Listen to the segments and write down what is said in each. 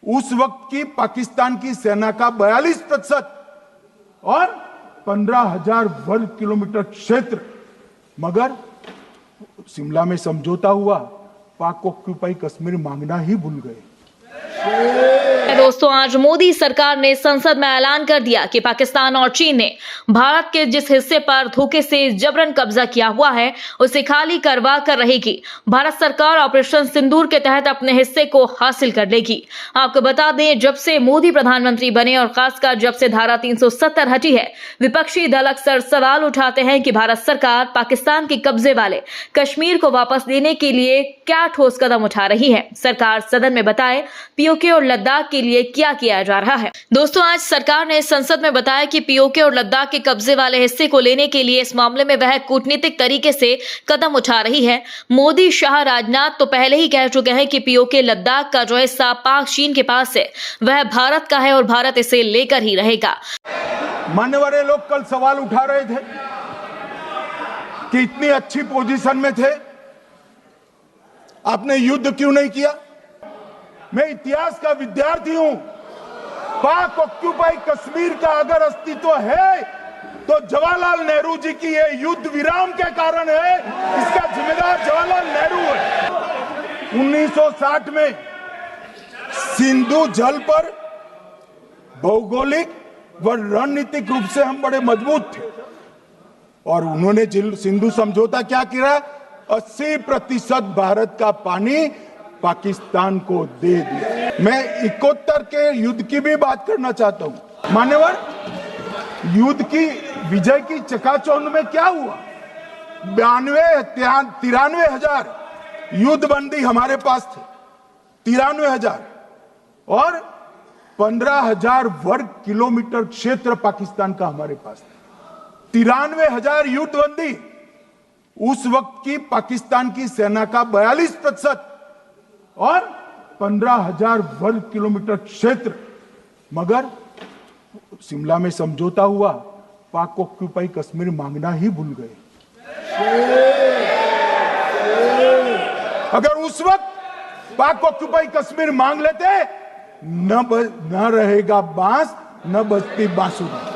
उस वक्त की पाकिस्तान की सेना का 42% और 15,000 वर्ग किलोमीटर क्षेत्र, मगर शिमला में समझौता हुआ, पाक ऑक्यूपाई कश्मीर मांगना ही भूल गए। दोस्तों, आज मोदी सरकार ने संसद में ऐलान कर दिया कि पाकिस्तान और चीन ने भारत के जिस हिस्से पर धोखे से जबरन कब्जा किया हुआ है उसे खाली करवा कर रहेगी। भारत सरकार ऑपरेशन सिंदूर के तहत अपने हिस्से को हासिल कर लेगी। आपको बता दें, जब से मोदी प्रधानमंत्री बने और खासकर जब से धारा 370 हटी है, विपक्षी दल अक्सर सवाल उठाते हैं कि भारत सरकार पाकिस्तान के कब्जे वाले कश्मीर को वापस लेने के लिए क्या ठोस कदम उठा रही है। सरकार सदन में बताए पीओके और लद्दाख के लिए क्या किया जा रहा है। दोस्तों, आज सरकार ने संसद में बताया कि पीओके और लद्दाख के कब्जे वाले हिस्से को लेने के लिए इस मामले में वह कूटनीतिक तरीके से कदम उठा रही है। मोदी, शाह, राजनाथ तो पहले ही कह चुके हैं कि पीओके लद्दाख का जो हिस्सा पाक चीन के पास है वह भारत का है और भारत इसे लेकर ही रहेगा। मान्यवर लोग कल सवाल उठा रहे थे कि इतनी अच्छी पोजीशन में थे, आपने युद्ध क्यों नहीं किया। मैं इतिहास का विद्यार्थी हूं। पाक ऑक्यूपाई कश्मीर का अगर अस्तित्व है तो जवाहरलाल नेहरू जी की ये युद्ध विराम के कारण है। इसका जिम्मेदार जवाहरलाल नेहरू है। 1960 में सिंधु जल पर भौगोलिक व रणनीतिक रूप से हम बड़े मजबूत थे और उन्होंने सिंधु समझौता क्या किया, 80% भारत का पानी पाकिस्तान को दे दिया। मैं 71 के युद्ध की भी बात करना चाहता हूं। मान्यवर, युद्ध की विजय की चकाचौंध में क्या हुआ, 93 हजार युद्ध बंदी हमारे पास थे, 93 हजार, और 15,000 वर्ग किलोमीटर क्षेत्र पाकिस्तान का हमारे पास था। 93 हजार युद्ध बंदी, उस वक्त की पाकिस्तान की सेना का 42% और 15,000 वर्ग किलोमीटर क्षेत्र, मगर शिमला में समझौता हुआ, पाक ऑक्यूपाई कश्मीर मांगना ही भूल गए। अगर उस वक्त पाक ऑक्यूपाई कश्मीर मांग लेते, न रहेगा बांस, न बजती बांसुरी।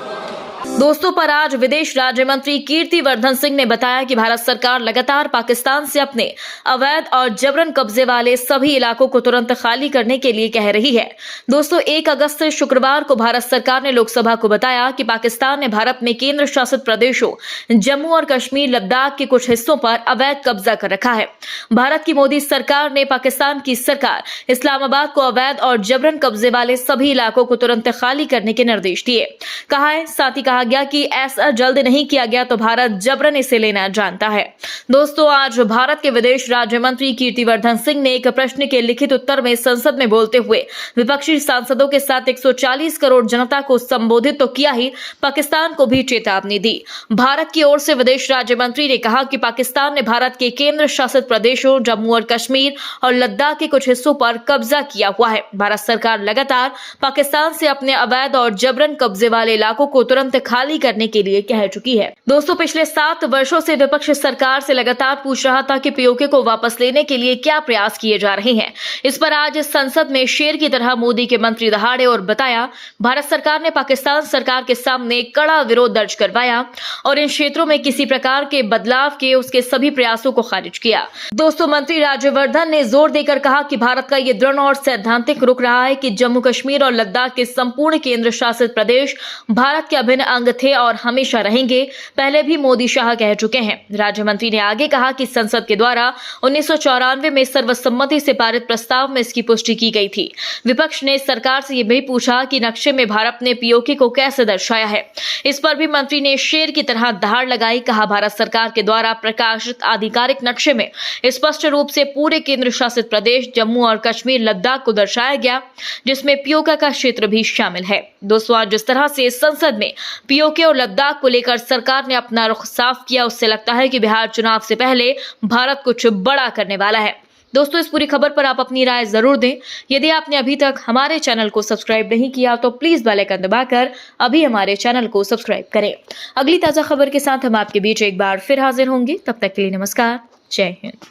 दोस्तों, पर आज विदेश राज्य मंत्री कीर्तिवर्धन सिंह ने बताया कि भारत सरकार लगातार पाकिस्तान से अपने अवैध और जबरन कब्जे वाले सभी इलाकों को तुरंत खाली करने के लिए कह रही है। दोस्तों, 1 अगस्त से शुक्रवार को भारत सरकार ने लोकसभा को बताया कि पाकिस्तान ने भारत में केंद्र शासित प्रदेशों जम्मू और कश्मीर, लद्दाख के कुछ हिस्सों पर अवैध कब्जा कर रखा है। भारत की मोदी सरकार ने पाकिस्तान की सरकार इस्लामाबाद को अवैध और जबरन कब्जे वाले सभी इलाकों को तुरंत खाली करने के निर्देश दिए। कहा है, साथ ही कहा गया कि ऐसा जल्द नहीं किया गया तो भारत जबरन इसे लेना जानता है। दोस्तों, आज भारत के विदेश राज्य मंत्री कीर्तिवर्धन सिंह ने एक प्रश्न के लिखित उत्तर में संसद में बोलते हुए विपक्षी सांसदों के साथ 140 करोड़ जनता को संबोधित तो किया ही, पाकिस्तान को भी चेतावनी दी। भारत की ओर से विदेश राज्य मंत्री ने कहा कि पाकिस्तान ने भारत के केंद्र शासित प्रदेशों जम्मू और कश्मीर और लद्दाख के कुछ हिस्सों पर कब्जा किया हुआ है। भारत सरकार लगातार पाकिस्तान से अपने अवैध और जबरन कब्जे वाले इलाकों को तुरंत खाली करने के लिए कह चुकी है। दोस्तों, पिछले 7 वर्षों से विपक्ष सरकार से लगातार पूछ रहा था कि पीओके को वापस लेने के लिए क्या प्रयास किए जा रहे हैं। इस पर आज संसद में शेर की तरह मोदी के मंत्री दहाड़े और बताया, भारत सरकार ने पाकिस्तान सरकार के सामने कड़ा विरोध दर्ज करवाया और इन क्षेत्रों में किसी प्रकार के बदलाव के उसके सभी प्रयासों को खारिज किया। दोस्तों, मंत्री राज्यवर्धन ने जोर देकर कहा कि भारत का यह दृढ़ और सैद्धांतिक रुख रहा है कि जम्मू कश्मीर और लद्दाख के संपूर्ण केंद्र शासित प्रदेश भारत के अभिन्न अंग थे और हमेशा रहेंगे। पहले भी मोदी शाह कह चुके हैं। राज्य मंत्री ने आगे कहा कि संसद के द्वारा 1994 में सर्वसम्मति से पारित प्रस्ताव में इसकी पुष्टि की गई थी। विपक्ष ने सरकार से यह भी पूछा कि नक्शे में भारत ने पीओके को कैसे दर्शाया है। इस पर भी मंत्री ने शेर की तरह दहाड़ लगाई। कहा, भारत सरकार के द्वारा प्रकाशित आधिकारिक नक्शे में स्पष्ट रूप से पूरे केंद्र शासित प्रदेश जम्मू और कश्मीर, लद्दाख को दर्शाया गया, जिसमें पीओके का क्षेत्र भी शामिल है। दोस्तों, आज जिस तरह से संसद में पीओके और लद्दाख को लेकर सरकार ने अपना रुख साफ किया, उससे लगता है कि बिहार चुनाव से पहले भारत कुछ बड़ा करने वाला है। दोस्तों, इस पूरी खबर पर आप अपनी राय जरूर दें। यदि आपने अभी तक हमारे चैनल को सब्सक्राइब नहीं किया तो प्लीज बेल आइकन दबाकर अभी हमारे चैनल को सब्सक्राइब करें। अगली ताजा खबर के साथ हम आपके बीच एक बार फिर हाजिर होंगे। तब तक के लिए नमस्कार, जय हिंद।